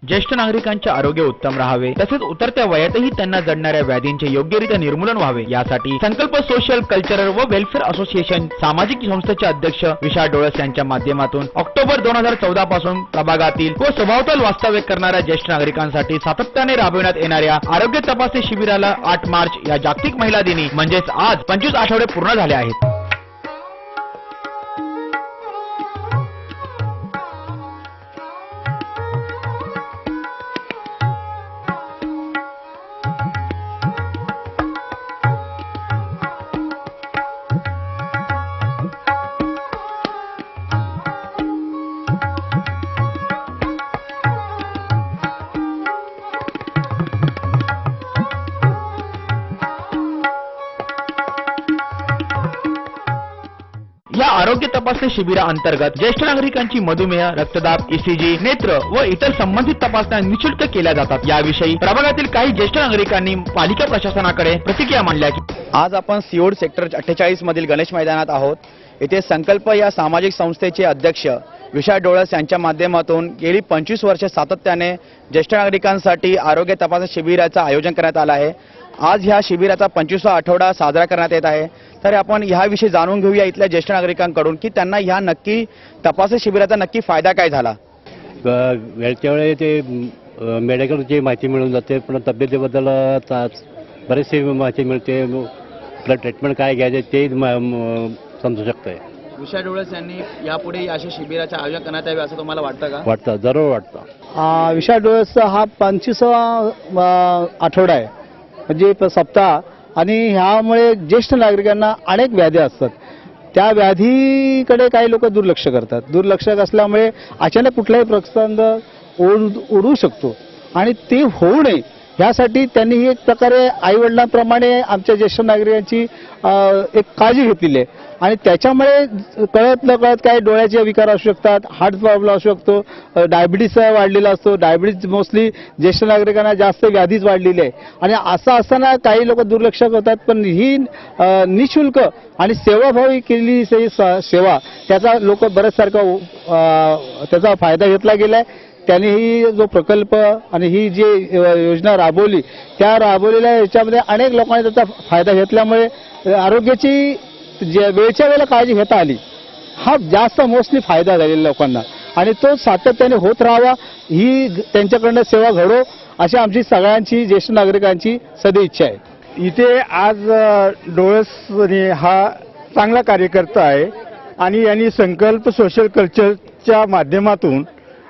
ज्येष्ठ नागरिकांचे आरोग्य उत्तम राहावे तसेच उतरत्या वयातही त्यांना जडणाऱ्या व्याधींचे योग्यरित्या निर्मूलन व्हावे यासाठी संकल्प सोशल कल्चरल व वेलफेअर असोसिएशन सामाजिक संस्थेचे अध्यक्ष विशाल डोळस यांच्या माध्यमातून ऑक्टोबर 2014 पासून प्रभागातील व सभोवताल वास्तव्य करणाऱ्या ज्येष्ठ नागरिकांसाठी सातत्याने राबविण्यात येणाऱ्या आरोग्य तपासणी शिबिराला 8 मार्च या जागतिक महिला दिनी म्हणजेच आज 25 आठवडे पूर्ण झाले आहेत। या आरोग्य तपासणी शिबिराअंतर्गत ज्येष्ठ नागरिकांची मधुमेह, रक्तदाब, ईसीजी, नेत्र व इतर संबंधित तपासण्या निःशुल्क केल्या जातात। याविषयी प्रभागातील काही ज्येष्ठ नागरिकांनी पालिका प्रशासनाकडे प्रतिक्रिया मांडल्या। आज आपण सिओड सेक्टर 48 मधील गणेश मैदानात आहोत। येथे संकल्प या सामाजिक संस्थेचे अध्यक्ष विशाल डोळस यांच्या माध्यमातून गेली 25 वर्षे सातत्याने ज्येष्ठ नागरिकांसाठी आरोग्य तपासणी शिबिराचे आयोजन करण्यात आले आहे। आज ह्या शिबिराचा 25वा आठवडा साजरा करण्यात येत आहे। तर आपण ह्याविषयी जाणून घेऊया इथल्या ज्येष्ठ नागरिकांकडून की त्यांना ह्या नक्की तपासणी शिबिराचा नक्की फायदा काय झाला। वेळच्या वेळी ते मेडिकलची माहिती मिळून जाते, पण तब्येतीबद्दल बरेचसे माहिती मिळते, ट्रीटमेंट काय घ्यायचे ते समजू शकते। विशाल डोळस यांनी यापुढे अशा शिबिराचे आयोजन करण्यात यावे असं तुम्हाला वाटतं का? वाटतं, जरूर वाटतं। विशाल डोळस हा 25वा आठवडा आहे, म्हणजे सप्ताह, आणि ह्यामुळे ज्येष्ठ नागरिकांना अनेक व्याधी असतात। त्या व्याधीकडे काही लोक दुर्लक्ष करतात। दुर्लक्ष असल्यामुळे अचानक कुठलाही प्रसंग ओढू शकतो आणि ते होऊ नये यासाठी त्यांनी एक प्रकारे आईवडिलांप्रमाणे आमच्या ज्येष्ठ नागरिकांची एक काळजी घेतलेली आहे। आणि त्याच्यामुळे कळत न कळत काही डोळ्याचे विकार असू शकतात, हार्ट प्रॉब्लेम असू शकतो, डायबिटीस वाढलेला असतो। डायबिटीस मोस्टली ज्येष्ठ नागरिकांना जास्त व्याधीच वाढलेली आहे आणि असं असताना काही लोक दुर्लक्ष करतात। पण ही निःशुल्क आणि सेवाभावी केलेली सेवा त्याचा लोक बरेच सारखा त्याचा फायदा घेतला गेलाय। त्यांनी ही जो प्रकल्प आणि ही जी योजना राबवली त्या राबवलेल्या याच्यामध्ये अनेक लोकांनी त्याचा फायदा घेतल्यामुळे आरोग्याची वेळच्या वेळेला काळजी घेता आली, हा जास्त मोस्टली फायदा झालेला लोकांना आणि तो सातत्याने होत राहावा ही त्यांच्याकडनं सेवा घडो अशी आमची सगळ्यांची ज्येष्ठ नागरिकांची सदिच्छा आहे। इथे आज डोळस हा चांगला कार्यकर्ता आहे आणि यांनी संकल्प सोशल कल्चरच्या माध्यमातून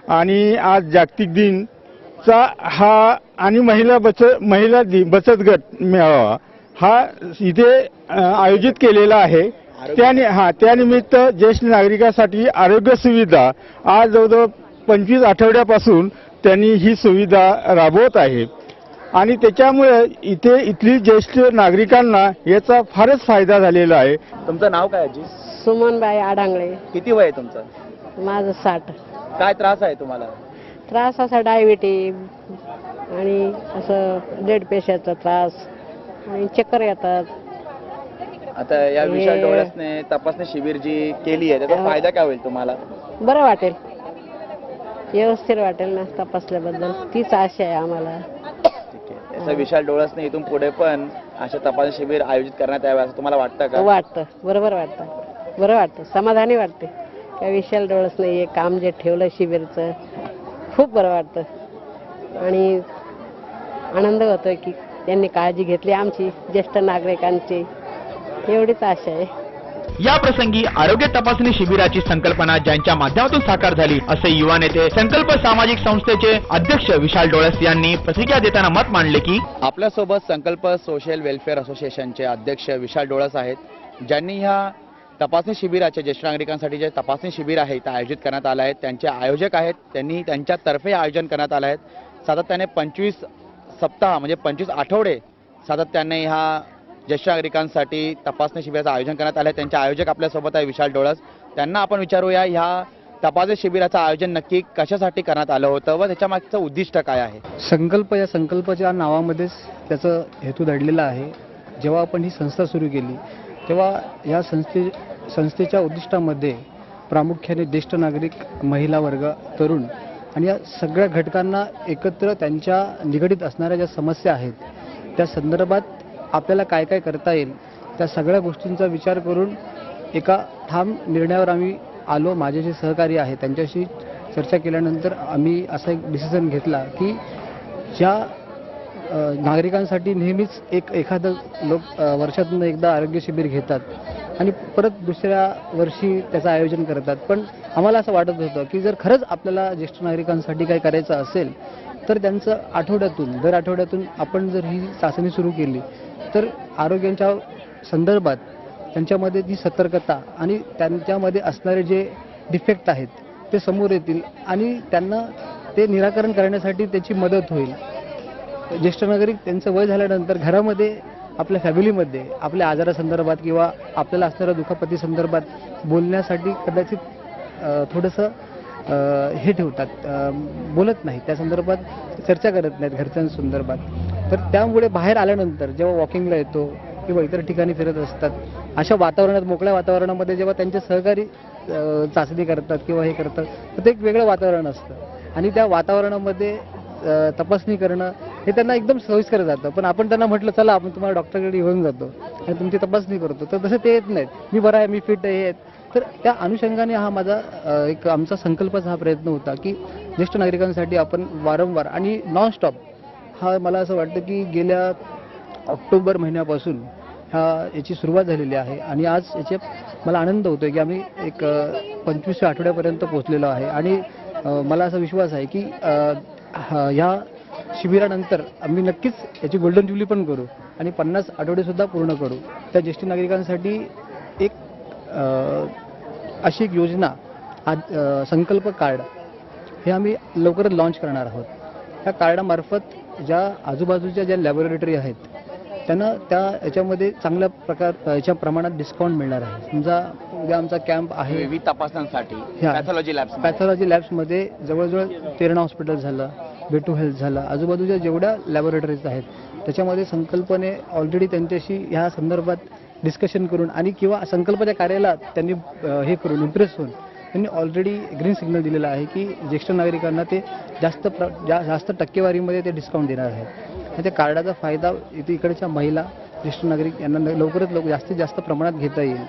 आणि आज जागतिक दिनचा हा आणि महिला बचत गट मेळावा हा इथे आयोजित केलेला आहे। त्यानिमित्त ज्येष्ठ नागरिकांसाठी आरोग्य सुविधा आज जवळजवळ 25 आठवड्यापासून त्यांनी ही सुविधा राबवत आहे आणि त्याच्यामुळे इथली ज्येष्ठ नागरिकांना याचा फारच फायदा झालेला आहे। तुमचं नाव काय आजी? सुमनबाई आडांगळे। किती वय आहे तुमचं? माझं 60। काय त्रास आहे तुम्हाला? त्रास असा डायबिटीज आणि असं ब्लड प्रेशरचा त्रास आणि चक्कर येतात। आता या विशाल डोळसने तपासणी शिबिर जी केली आहे त्याचा फायदा काय होईल तुम्हाला? बरं वाटेल, व्यवस्थित वाटेल ना तपासल्याबद्दल, तीच आशा आहे आम्हाला। ठीक आहे, तसं विशाल डोळसने इथून पुढे पण अशा तपासणी शिबिर आयोजित करण्यात यावे असं तुम्हाला वाटतं का? वाटतं, बरोबर वाटतं, बरं वाटतं, समाधानी वाटते। त्या विशाल डोळसने हे काम जे ठेवलं शिबिरचं खूप बरं वाटतं आणि आनंद होतोय की त्यांनी काळजी घेतली आमची ज्येष्ठ नागरिकांची, एवढीच आशा आहे। या प्रसंगी आरोग्य तपासणी शिबिराची संकल्पना ज्यांच्या माध्यमातून साकार झाली असे युवा नेते संकल्प सामाजिक संस्थेचे अध्यक्ष विशाल डोळस यांनी प्रतिक्रिया देताना मत मांडले की आपल्यासोबत संकल्प सोशल वेलफेअर असोसिएशनचे अध्यक्ष विशाल डोळस आहेत, ज्यांनी ह्या तपासणी शिबिराचे ज्येष्ठ नागरिकांसाठी जे तपासणी शिबिर आहे ते आयोजित करण्यात आले आहेत। त्यांचे आयोजक आहेत, त्यांनी त्यांच्यातर्फे आयोजन करण्यात आले आहेत। सातत्याने 25 सप्ताह म्हणजे 25 आठवडे सातत्याने ह्या ज्येष्ठ नागरिकांसाठी तपासणी शिबिराचं आयोजन करण्यात आलं आहे। त्यांचे आयोजक आपल्यासोबत आहे विशाल डोळस, त्यांना आपण विचारूया ह्या तपासणी शिबिराचं आयोजन नक्की कशासाठी करण्यात आलं होतं व त्याच्या मागचं उद्दिष्ट काय आहे? संकल्प या संकल्पाच्या नावामध्येच त्याचा हेतू दडलेला आहे। जेव्हा आपण ही संस्था सुरू केली तेव्हा या संस्थेच्या उद्दिष्टामध्ये प्रामुख्याने ज्येष्ठ नागरिक, महिला वर्ग, तरुण आणि या सगळ्या घटकांना एकत्र त्यांच्या निगडीत असणाऱ्या ज्या समस्या आहेत त्या संदर्भात आपल्याला काय काय करता येईल त्या सगळ्या गोष्टींचा विचार करून एका ठाम निर्णयावर आम्ही आलो. माझे जे सहकारी आहेत त्यांच्याशी चर्चा केल्यानंतर आम्ही असा एक डिसिजन घेतला की ज्या नागरिकांसाठी नेहमीच एखादं लोक वर्षातून एकदा आरोग्य शिबिर घेतात आणि परत दुसऱ्या वर्षी त्याचं आयोजन करतात, पण आम्हाला असं वाटत होतं की जर खरंच आपल्याला ज्येष्ठ नागरिकांसाठी काय करायचं असेल तर त्यांचं दर आठवड्यातून आपण जर ही चाचणी सुरू केली तर आरोग्याच्या संदर्भात त्यांच्यामध्ये ती सतर्कता आणि त्यांच्यामध्ये असणारे जे डिफेक्ट आहेत ते समोर येतील आणि त्यांना ते निराकरण करण्यासाठी त्याची मदत होईल. ज्येष्ठ नागरिक त्यांचं वय झाल्यानंतर घरामध्ये आपल्या फॅमिलीमध्ये आपल्या आजारासंदर्भात किंवा आपल्याला असणाऱ्या दुखापती संदर्भात बोलण्यासाठी कदाचित थोडंसं हे ठेवतात, बोलत नाही, त्या संदर्भात चर्चा करत नाहीत घरच्यांसंदर्भात. तर त्यामुळे बाहेर आल्यानंतर जेव्हा वॉकिंगला येतो किंवा इतर ठिकाणी फिरत असतात अशा वातावरणात, मोकळ्या वातावरणामध्ये जेव्हा त्यांचे सहकारी चाचणी करतात किंवा हे करतात तर ते एक वेगळं वातावरण असतं आणि त्या वातावरणामध्ये तपासणी करणं हे त्यांना एकदम सोयीस्कर जातं. पण आपण त्यांना म्हटलं चला आपण तुम्हाला डॉक्टरकडे घेऊन जातो आणि तुमची तपासणी करतो तर तसं ते येत नाहीत. मी बरा आहे, मी फिट आहे, हे तर त्या अनुषंगाने हा माझा एक आमचा संकल्पचा हा प्रयत्न होता की ज्येष्ठ नागरिकांसाठी आपण वारंवार आणि नॉनस्टॉप हा मला असं वाटतं की गेल्या ऑक्टोबर महिन्यापासून याची सुरुवात झालेली आहे आणि आज याचे मला आनंद होतो की आम्ही एक 25व्या आठवड्यापर्यंत पोहोचलेलो आहे आणि मला असा विश्वास आहे की ह्या शिबिरानंतर आम्ही नक्कीच याची गोल्डन ज्युबली पण करू आणि 50 आठवडेसुद्धा पूर्ण करू. त्या ज्येष्ठ नागरिकांसाठी एक अशी एक योजना संकल्प कार्ड हे आम्ही लवकरच लॉन्च करणार आहोत. त्या कार्डामार्फत ज्या आजूबाजूच्या ज्या लॅबोरेटरी आहेत त्यांना याच्यामध्ये चांगल्या याच्या प्रमाणात डिस्काउंट मिळणार आहे. समजा उद्या आमचा कॅम्प आहे विविध तपासण्यांसाठी पॅथॉलॉजी लॅब्समध्ये जवळजवळ तेरणा हॉस्पिटल झालं, बेटू हेल्थ झालं, आजूबाजूच्या जेवढ्या लॅबोरेटरीज आहेत त्याच्यामध्ये संकल्पने ऑलरेडी त्यांच्याशी ह्या संदर्भात डिस्कशन करून आणि किंवा संकल्पाच्या कार्याला त्यांनी हे करून इम्प्रेस होऊन त्यांनी ऑलरेडी ग्रीन सिग्नल दिलेला आहे की ज्येष्ठ नागरिकांना ते जास्त टक्केवारीमध्ये ते डिस्काउंट देणार आहे. त्या कार्डाचा फायदा इकडच्या महिला ज्येष्ठ नागरिक यांना लवकरात जास्तीत जास्त प्रमाणात घेता येईल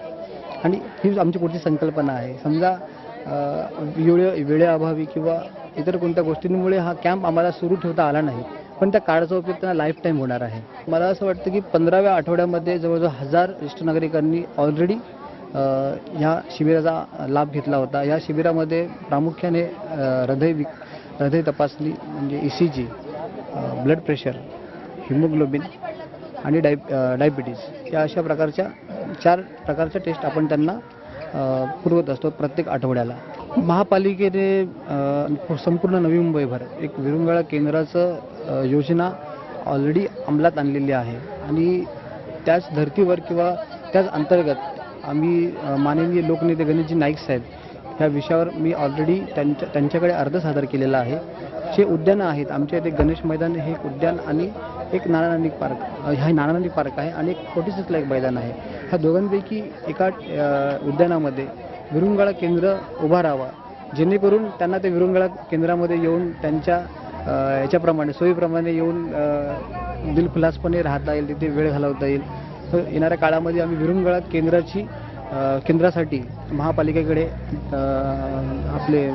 आणि ही आमची पुढची संकल्पना आहे. समजा वेळेअभावी किंवा इतर कोणत्या गोष्टींमुळे हा कॅम्प आम्हाला सुरू ठेवता आला नाही, पण त्या कार्डचा उपयोग त्यांना लाईफ टाईम होणार आहे. मला असं वाटतं की 15व्या आठवड्यामध्ये जवळजवळ 1000 ज्येष्ठ नागरिकांनी ऑलरेडी ह्या शिबिराचा लाभ घेतला होता. या शिबिरामध्ये प्रामुख्याने हृदय तपासणी म्हणजे ECG, ब्लड प्रेशर, हिमोग्लोबिन आणि डायबिटीज या अशा प्रकारच्या 4 प्रकारच्या टेस्ट आपण त्यांना पुरवत असतो प्रत्येक आठवड्याला. महापालिकेने संपूर्ण नवी मुंबईभर एक विरंगुळा केंद्राचं योजना ऑलरेडी अंमलात आणलेली आहे आणि त्याच धर्तीवर किंवा त्याच अंतर्गत आम्ही माननीय लोकनेते गणेशजी नाईक साहेब ह्या विषयावर मी ऑलरेडी त्यांच्याकडे अर्ज सादर केलेला आहे. जे उद्यानं आहेत आमच्या इथे गणेश मैदान हे एक उद्यान आणि एक नानानानी पार्क, हा नानानानी पार्क आहे आणि एक 46ला एक मैदान आहे. ह्या दोघांपैकी एका उद्यानामध्ये विरंगुळा केंद्र उभा राहावा जेणेकरून त्यांना ते विरंगुळा केंद्रामध्ये येऊन त्यांच्या याच्याप्रमाणे सोयीप्रमाणे येऊन दिलखुलासपणे राहता येईल, तिथे वेळ घालवता येईल. तर येणाऱ्या काळामध्ये आम्ही विरंगुळा केंद्रासाठी महापालिकेकडे आपले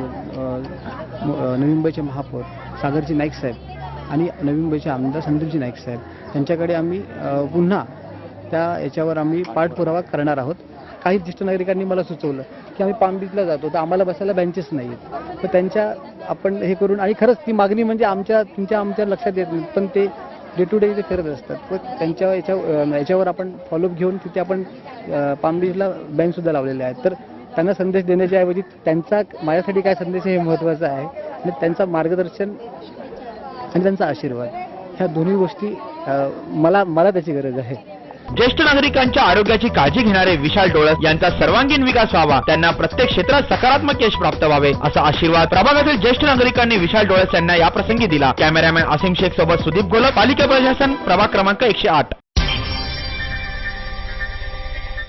नवी मुंबईचे महापौर सागरजी नाईक साहेब आणि नवी मुंबईचे आमदार संदीपजी नाईक साहेब यांच्याकडे आम्ही पुन्हा याच्यावर आम्ही पाठपुरावा करणार आहोत. काही ज्येष्ठ नागरिकांनी मला सुचवलं की आम्ही पाम बीचला जातो तर आम्हाला बसायला बेंचेस नाही आहेत, तर त्यांच्या आपण हे करून आणि खरंच ती मागणी म्हणजे आमच्या लक्षात येत नाही, पण ते डे टू डे ते करत असतात. व त्यांच्या याच्यावर आपण फॉलोअप घेऊन तिथे आपण पाम बीचला बेंचसुद्धा लावलेले आहेत. तर त्यांना संदेश देण्याच्या ऐवजी माझ्यासाठी काय संदेश हे महत्त्वाचं आहे आणि त्यांचं मार्गदर्शन आणि त्यांचा आशीर्वाद ह्या दोन्ही गोष्टी मला त्याची गरज आहे. ज्येष्ठ नागरिकांच्या आरोग्याची काळजी घेणारे विशाल डोळस यांचा सर्वांगीण विकास व्हावा, त्यांना प्रत्येक क्षेत्रात सकारात्मक यश प्राप्त व्हावे असा आशीर्वाद प्रभागातील ज्येष्ठ नागरिकांनी विशाल डोळस यांना या प्रसंगी दिला. कॅमेरामॅन आसिम शेख सोबत सुदीप गोलप, पालिका प्रशासन, प्रभाग क्रमांक 108.